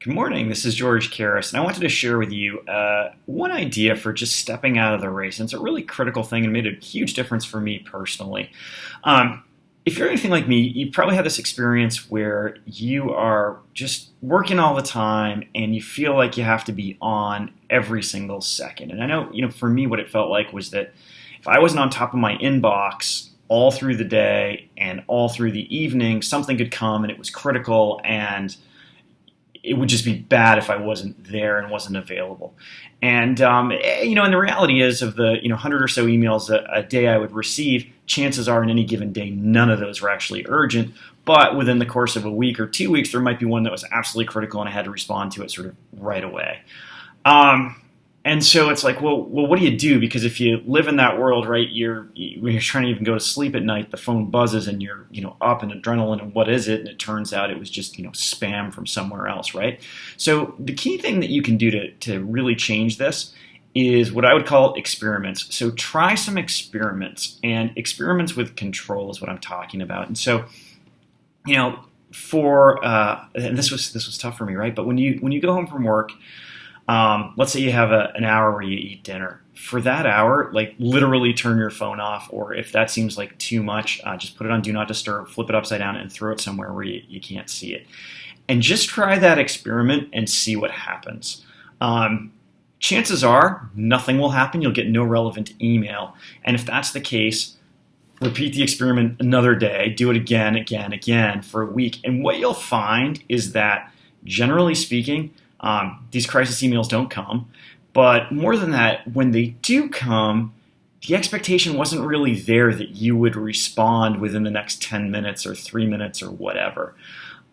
Good morning. This is George Karas, and I wanted to share with you one idea for just stepping out of the race. And it's a really critical thing and made a huge difference for me personally. If you're anything like me, you probably had this experience where you are just working all the time and you feel like you have to be on every single second. And I know, for me, what it felt like was that if I wasn't on top of my inbox all through the day and all through the evening, something could come and it was critical, and it would just be bad if I wasn't there and wasn't available. And, and the reality is of the 100 or so emails a day I would receive, chances are in any given day, none of those were actually urgent. But within the course of a week or 2 weeks, there might be one that was absolutely critical and I had to respond to it sort of right away. And so it's like, well, what do you do? Because if you live in that world, right, when you're trying to even go to sleep at night, the phone buzzes and you're, up in adrenaline and what is it? And it turns out it was just, spam from somewhere else, right? So the key thing that you can do to really change this is what I would call experiments. So try some experiments, and experiments with control is what I'm talking about. And so, and this was tough for me, right? But when you go home from work, let's say you have an hour where you eat dinner. For that hour, like literally turn your phone off, or if that seems like too much, just put it on Do Not Disturb, flip it upside down, and throw it somewhere where you can't see it. And just try that experiment and see what happens. Chances are nothing will happen. You'll get no relevant email. And if that's the case, repeat the experiment another day. Do it again for a week. And what you'll find is that, generally speaking, these crisis emails don't come, but more than that, when they do come, the expectation wasn't really there that you would respond within the next 10 minutes or 3 minutes or whatever.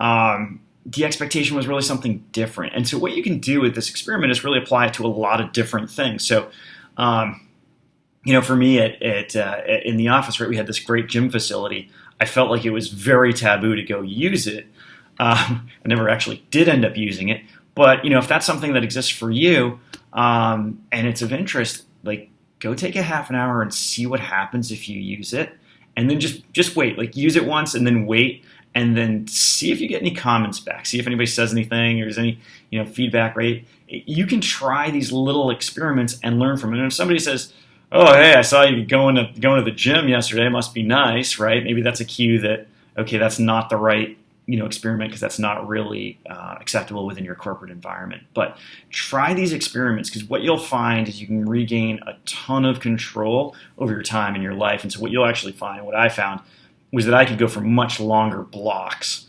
The expectation was really something different. And so what you can do with this experiment is really apply it to a lot of different things. So, for me in the office, right, we had this great gym facility. I felt like it was very taboo to go use it. I never actually did end up using it. But, if that's something that exists for you, and it's of interest, like, go take a half an hour and see what happens if you use it. And then just wait, like, use it once and then wait, and then see if you get any comments back. See if anybody says anything or there's any, feedback, right? You can try these little experiments and learn from it. And if somebody says, oh, hey, I saw you going to the gym yesterday, it must be nice, right? Maybe that's a cue that, okay, that's not the right experiment, because that's not really acceptable within your corporate environment. But try these experiments, because what you'll find is you can regain a ton of control over your time and your life. And so what you'll actually find, what I found, was that I could go for much longer blocks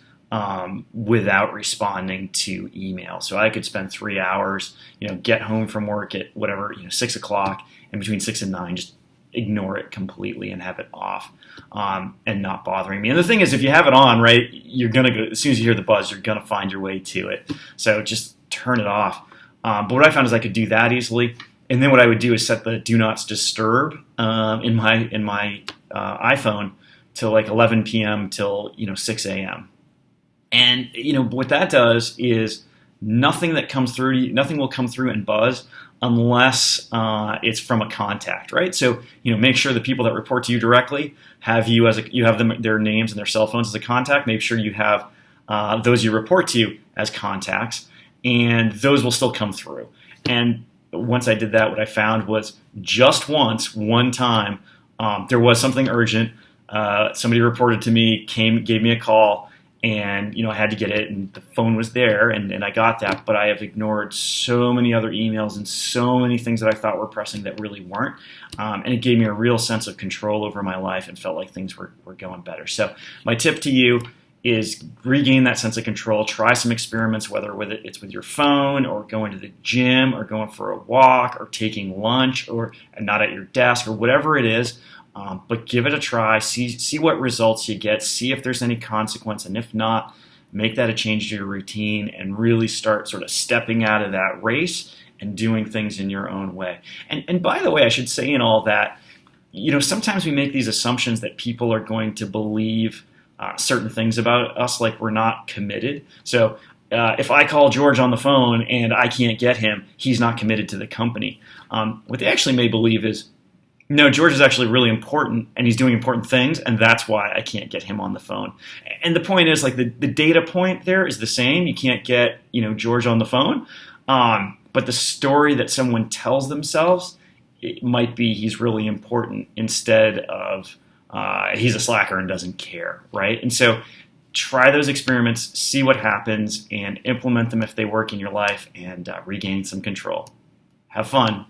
without responding to email. So I could spend 3 hours, get home from work at whatever, 6 o'clock, and between 6 and 9, just ignore it completely and have it off and not bothering me. And the thing is, if you have it on, right, you're going to go, as soon as you hear the buzz, you're going to find your way to it. So just turn it off. But what I found is I could do that easily. And then what I would do is set the Do Not Disturb in my iPhone till like 11 p.m. till 6 a.m. And what that does is nothing will come through and buzz unless it's from a contact, right? So make sure the people that report to you directly have you their names and their cell phones as a contact. Make sure you have those you report to as contacts, and those will still come through. And once I did that, what I found was just one time, there was something urgent. Somebody reported to me, gave me a call. And, I had to get it, and the phone was there, and I got that. But I have ignored so many other emails and so many things that I thought were pressing that really weren't. And it gave me a real sense of control over my life and felt like things were going better. So my tip to you is regain that sense of control. Try some experiments, whether it's with your phone or going to the gym or going for a walk or taking lunch or not at your desk or whatever it is. But give it a try, see what results you get, see if there's any consequence, and if not, make that a change to your routine and really start sort of stepping out of that race and doing things in your own way. And by the way, I should say in all that, sometimes we make these assumptions that people are going to believe certain things about us, like we're not committed. So if I call George on the phone and I can't get him, he's not committed to the company. What they actually may believe is, No, George is actually really important, and he's doing important things, and that's why I can't get him on the phone. And the point is, like, the data point there is the same. You can't get, George on the phone. But the story that someone tells themselves, it might be he's really important instead of he's a slacker and doesn't care, right? And so try those experiments, see what happens, and implement them if they work in your life, and regain some control. Have fun.